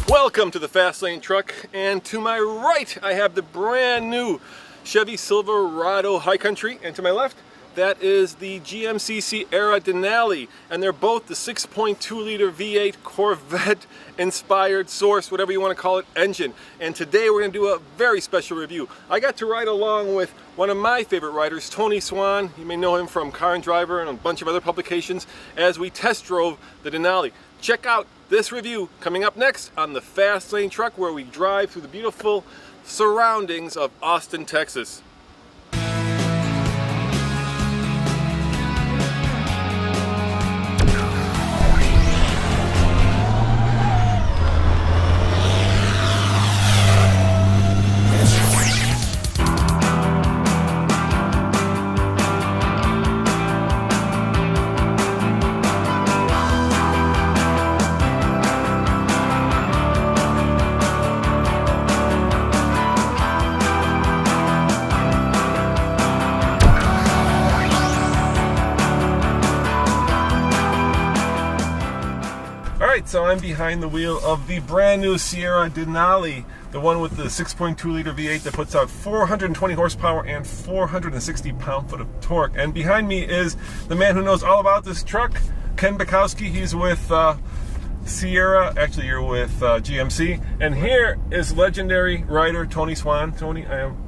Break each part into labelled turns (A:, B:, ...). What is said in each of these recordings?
A: Welcome to the Fast Lane Truck, and to my right I have the brand new Chevy Silverado High Country, and to my left that is the GMC Sierra Denali, and they're both the 6.2 liter V8 Corvette inspired source, whatever you want to call it, engine. And today we're going to do a very special review. I got to ride along with one of my favorite riders, Tony Swan. You may know him from Car and Driver and a bunch of other publications, as we test drove the Denali. Check out this review coming up next on the Fast Lane Truck, where we drive through the beautiful surroundings of Austin, Texas. So I'm behind the wheel of the brand new Sierra Denali, the one with the 6.2 liter V8 that puts out 420 horsepower and 460 pound-foot of torque. And behind me is the man who knows all about this truck, Ken Bukowski. He's with Sierra, actually you're with GMC. And here is legendary rider Tony Swan. Tony, I am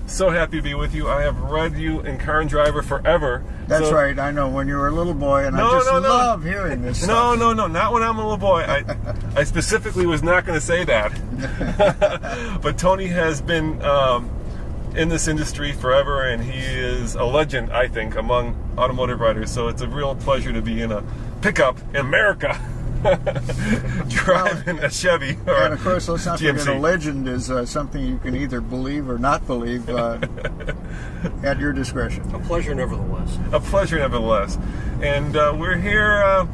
A: so happy to be with you. I have read you in Car and Driver forever.
B: That's right. I know, when you were a little boy, and I just love hearing this stuff.
A: No, not when I'm a little boy. I specifically was not going to say that. But Tony has been in this industry forever, and he is a legend, I think, among automotive riders. So it's a real pleasure to be in a pickup in America. Driving a Chevy or
B: and of course, let's not
A: GMC.
B: forget, a legend is something you can either believe or not believe at your discretion.
C: A pleasure nevertheless.
A: A pleasure nevertheless. And we're here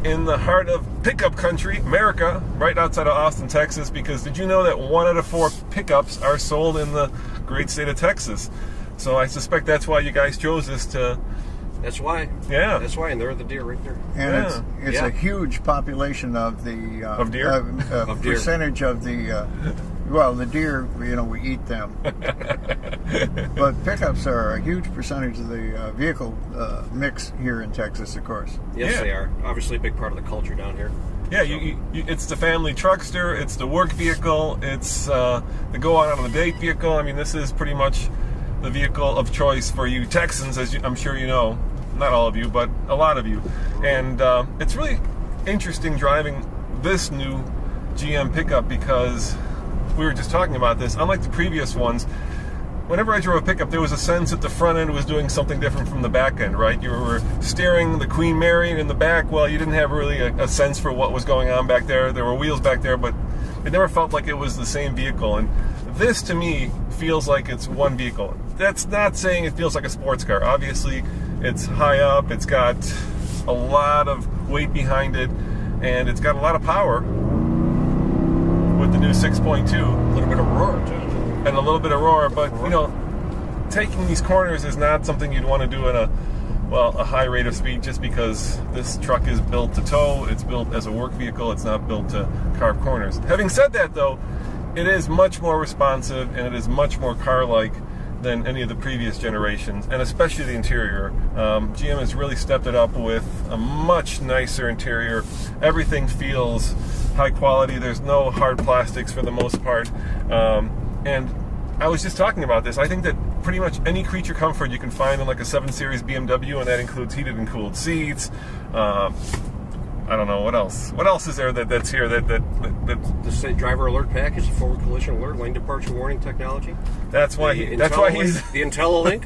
A: in the heart of pickup country, America, right outside of Austin, Texas, because did you know that 1 out of 4 pickups are sold in the great state of Texas? So I suspect that's why you guys chose this to...
C: That's why.
A: Yeah.
C: That's why, and there are the deer right there.
B: And it's a huge population of the
A: of deer?
C: Of deer.
B: Percentage of the well, the deer, we eat them. But pickups are a huge percentage of the vehicle mix here in Texas, of course.
C: Yes, they are. Obviously a big part of the culture down here.
A: Yeah, it's the family truckster, it's the work vehicle, it's the go out on a date vehicle. I mean, this is pretty much the vehicle of choice for you Texans, as I'm sure you know. Not all of you, but a lot of you. And it's really interesting driving this new GM pickup, because we were just talking about this. Unlike the previous ones, whenever I drove a pickup, there was a sense that the front end was doing something different from the back end, right? You were steering the Queen Mary, and in the back, well, you didn't have really a sense for what was going on back there. There were wheels back there, but it never felt like it was the same vehicle. And this, to me, feels like it's one vehicle. That's not saying it feels like a sports car. Obviously, it's high up, it's got a lot of weight behind it, and it's got a lot of power with the new 6.2.
C: A little bit of roar, too.
A: And a little bit of roar, but, taking these corners is not something you'd want to do at a high rate of speed, just because this truck is built to tow, it's built as a work vehicle, it's not built to carve corners. Having said that, though, it is much more responsive, and it is much more car-like than any of the previous generations, and especially the interior. GM has really stepped it up with a much nicer interior. Everything feels high quality. There's no hard plastics for the most part. And I was just talking about this. I think that pretty much any creature comfort you can find in like a 7 Series BMW, and that includes heated and cooled seats. I don't know, what else? What else is there that's here that
C: The driver alert package, the forward collision alert, lane departure warning technology.
A: That's why he's
C: the IntelliLink.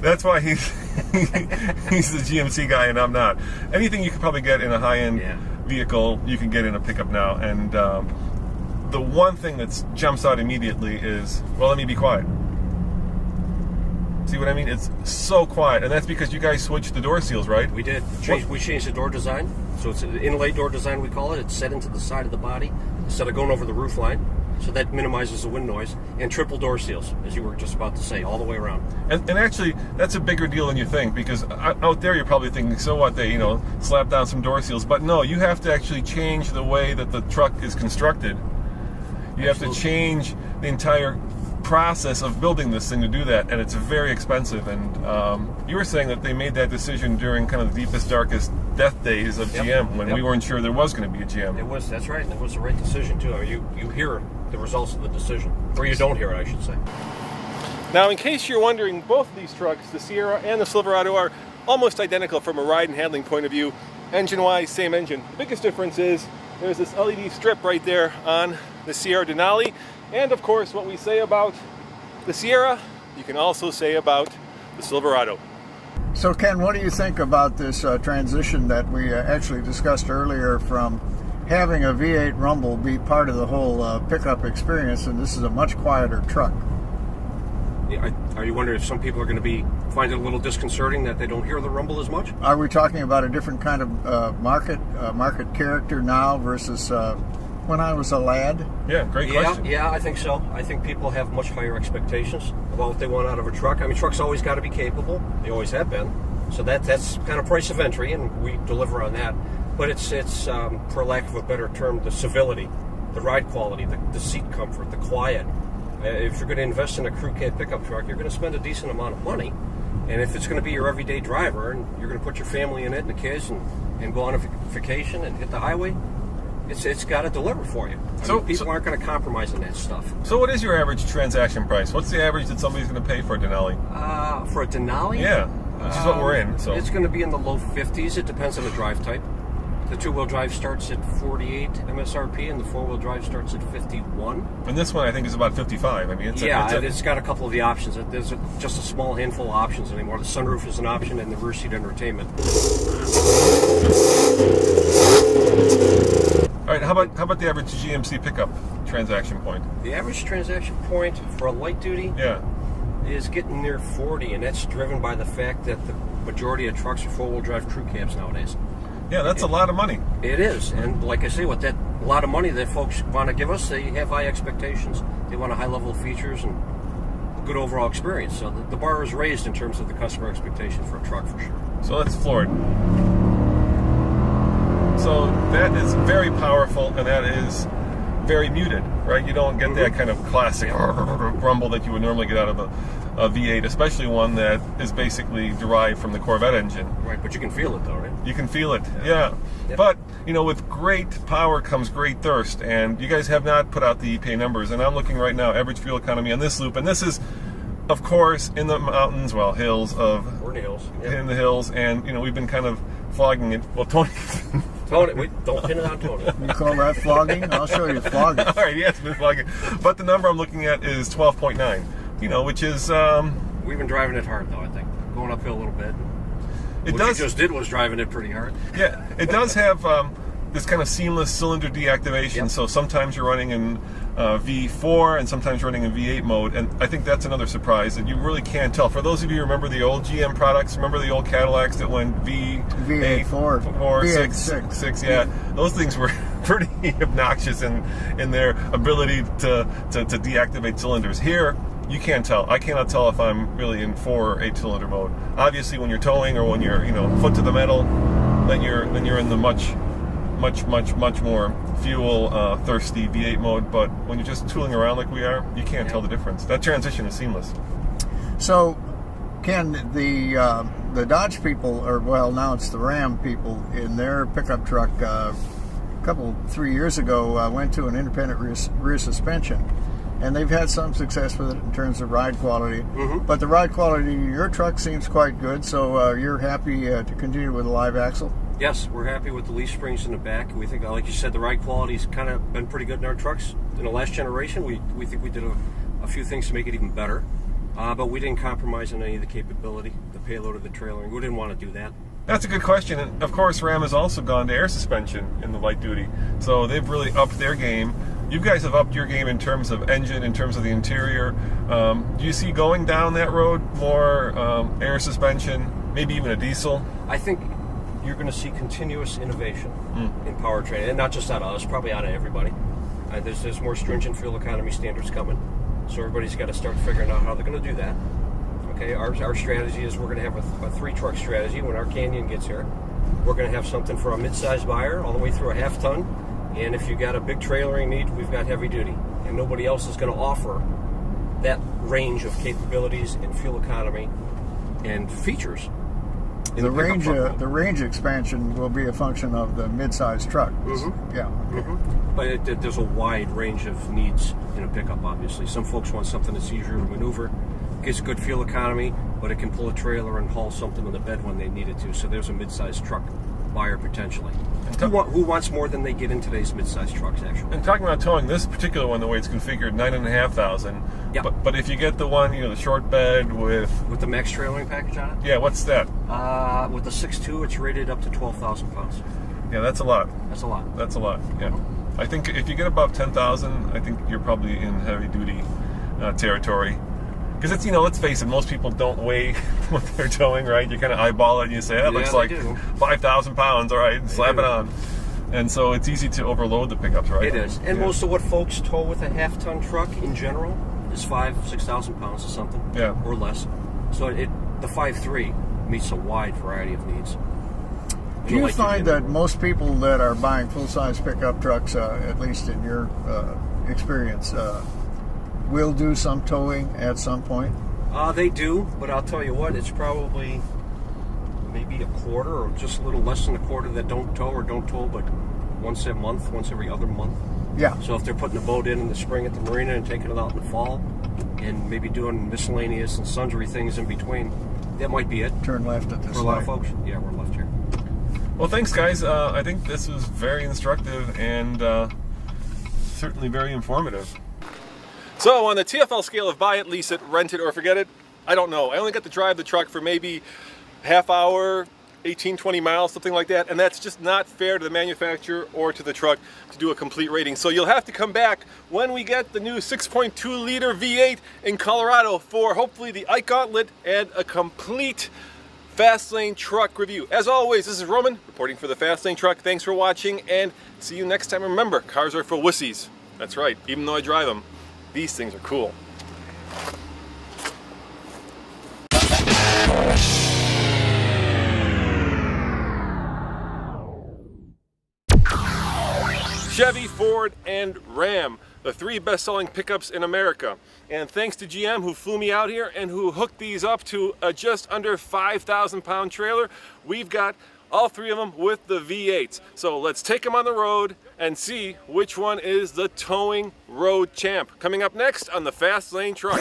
A: That's why he's the GMC guy and I'm not. Anything you could probably get in a high-end vehicle, you can get in a pickup now. And the one thing that jumps out immediately is, well, let me be quiet. See what I mean? It's so quiet, and that's because you guys switched the door seals, right?
C: We did. We changed the door design, so it's an inlay door design, we call it. It's set into the side of the body instead of going over the roof line. so that minimizes the wind noise, and triple door seals, as you were just about to say, all the way around.
A: And actually, that's a bigger deal than you think, because out there you're probably thinking, so what, they slap down some door seals. But no, you have to actually change the way that the truck is constructed. You have to change the entire process of building this thing to do that, and it's very expensive. And you were saying that they made that decision during kind of the deepest, darkest death days of GM, when we weren't sure there was going to be a GM.
C: It was, that's right, and it was the right decision too. You hear the results of the decision, or you don't hear it, I should say.
A: Now, in case you're wondering, both of these trucks, the Sierra and the Silverado, are almost identical from a ride and handling point of view. Engine-wise, same engine. The biggest difference is there's this LED strip right there on the Sierra Denali, and of course, what we say about the Sierra, you can also say about the Silverado.
B: So Ken, what do you think about this transition that we actually discussed earlier from having a V8 Rumble be part of the whole pickup experience, and this is a much quieter truck?
C: Yeah, are you wondering if some people are going to find it a little disconcerting that they don't hear the rumble as much?
B: Are we talking about a different kind of market character now versus when I was a lad?
A: Yeah, great question.
C: Yeah, I think so. I think people have much higher expectations about what they want out of a truck. I mean, trucks always got to be capable. They always have been. So that's kind of price of entry, and we deliver on that. But it's for lack of a better term, the civility, the ride quality, the seat comfort, the quiet. If you're going to invest in a crew cab pickup truck, you're going to spend a decent amount of money. And if it's going to be your everyday driver, and you're going to put your family in it and the kids and go on a vacation and hit the highway, it's got to deliver for you. People aren't going to compromise on that stuff.
A: So what is your average transaction price? What's the average that somebody's going to pay for a Denali?
C: For a Denali?
A: Yeah, which is what we're in. So
C: it's going to be in the low 50s. It depends on the drive type. The two-wheel drive starts at 48 MSRP, and the four-wheel drive starts at 51.
A: And this one, I think, is about 55. I mean,
C: it's got a couple of the options. There's just a small handful of options anymore. The sunroof is an option, and the rear seat entertainment.
A: All right, how about the average GMC pickup transaction point?
C: The average transaction point for a light duty is getting near 40, and that's driven by the fact that the majority of trucks are four-wheel drive crew cabs nowadays.
A: Yeah, that's a lot of money.
C: It is, and like I say, with that lot of money that folks want to give us, they have high expectations. They want a high level of features and a good overall experience. So the bar is raised in terms of the customer expectation for a truck, for sure.
A: So let's floor it. So that is very powerful, and that is very muted, right? You don't get that kind of classic rumble that you would normally get out of a V8, especially one that is basically derived from the Corvette engine.
C: Right, but you can feel it though, right?
A: You can feel it, yeah. Yep. But, with great power comes great thirst, and you guys have not put out the EPA numbers, and I'm looking right now, average fuel economy on this loop, and this is, of course, in the mountains, hills of...
C: We're in the hills.
A: Yep. In the hills, and, we've been kind of flogging it. Well, Tony...
C: Tony, don't pin it on Tony.
B: You call that flogging? I'll show you flogging.
A: All right, yes, been flogging. But the number I'm looking at is 12.9, which is...
C: We've been driving it hard, though, I think. Going uphill a little bit. What you just did was driving it pretty hard.
A: Yeah, it does have this kind of seamless cylinder deactivation,
C: yep.
A: So sometimes you're running in V4 and sometimes running in V8 mode, and I think that's another surprise that you really can't tell. For those of you who remember the old GM products, remember the old Cadillacs that went V8, 4,
B: V8,
A: 6, yeah, those things were pretty obnoxious in their ability to deactivate cylinders. Here, you can't tell. I cannot tell if I'm really in 4 or 8-cylinder mode. Obviously, when you're towing or when you're foot to the metal, then you're in the much more fuel thirsty V8 mode. But when you're just tooling around like we are, you can't tell the difference. That transition is seamless.
B: So, Ken, the Dodge people, now it's the Ram people, in their pickup truck 3 years ago went to an independent rear suspension. And they've had some success with it in terms of ride quality.
C: Mm-hmm.
B: But the ride quality of your truck seems quite good, so you're happy to continue with a live axle?
C: Yes, we're happy with the leaf springs in the back. We think, like you said, the ride quality's kind of been pretty good in our trucks. In the last generation, we think we did a few things to make it even better. But we didn't compromise on any of the capability, the payload of the trailer. We didn't want to do that.
A: That's a good question. And of course, Ram has also gone to air suspension in the light duty. So they've really upped their game. You guys have upped your game in terms of engine, in terms of the interior. Do you see going down that road more air suspension, maybe even a diesel?
C: I think you're going to see continuous innovation in powertrain, and not just out of us, probably out of everybody. There's more stringent fuel economy standards coming, so everybody's got to start figuring out how they're going to do that. Okay, our strategy is we're going to have a 3-truck strategy when our Canyon gets here. We're going to have something for a mid-size buyer all the way through a half-ton, and if you got a big trailering need, we've got heavy-duty, and nobody else is going to offer that range of capabilities and fuel economy and features.
B: The range expansion will be a function of the mid-size truck.
C: Mm-hmm.
B: Yeah. Okay.
C: Mm-hmm. But there's a wide range of needs in a pickup, obviously. Some folks want something that's easier to maneuver, gets good fuel economy, but it can pull a trailer and haul something on the bed when they need it to. So there's a mid-size truck buyer potentially. Who wants more than they get in today's mid-size trucks, actually?
A: And talking about towing, this particular one, the way it's configured, 9,500.
C: Yeah.
A: But if you get the one, the short bed with
C: the max trailering package on it?
A: Yeah, what's that?
C: With the 6.2, it's rated up to 12,000 pounds.
A: Yeah, that's a lot.
C: That's a lot.
A: That's a lot. Yeah. I think if you get above 10,000, I think you're probably in heavy-duty territory. Because it's, let's face it, most people don't weigh what they're towing, right? You kind of eyeball it and you say, that looks like 5,000 pounds, all right, slap it on. And so it's easy to overload the pickups, right?
C: It is. And most of what folks tow with a half-ton truck in general is 5,000-6,000 pounds or something, or less. So the 5.3 meets a wide variety of needs.
B: Do you find that most people that are buying full-size pickup trucks, at least in your experience, will do some towing at some point?
C: They do, but I'll tell you what, it's probably maybe a quarter or just a little less than a quarter that don't tow but once a month, once every other month.
B: Yeah.
C: So if they're putting a boat in the spring at the marina and taking it out in the fall and maybe doing miscellaneous and sundry things in between, that might be it.
B: Turn left at this
C: For a lot of folks. Yeah, we're left here.
A: Well, thanks, guys. I think this was very instructive and certainly very informative. So on the TFL scale of buy it, lease it, rent it, or forget it, I don't know. I only got to drive the truck for maybe half hour, 18, 20 miles, something like that. And that's just not fair to the manufacturer or to the truck to do a complete rating. So you'll have to come back when we get the new 6.2 liter V8 in Colorado for hopefully the Ike Gauntlet and a complete Fast Lane Truck review. As always, this is Roman reporting for the Fast Lane Truck. Thanks for watching and see you next time. Remember, cars are for wussies. That's right, even though I drive them. These things are cool. Chevy, Ford, and Ram, the 3 best-selling pickups in America. And thanks to GM who flew me out here and who hooked these up to a just under 5,000 pound trailer, we've got all 3 of them with the V8s. So let's take them on the road and see which one is the towing road champ. Coming up next on the Fast Lane Truck.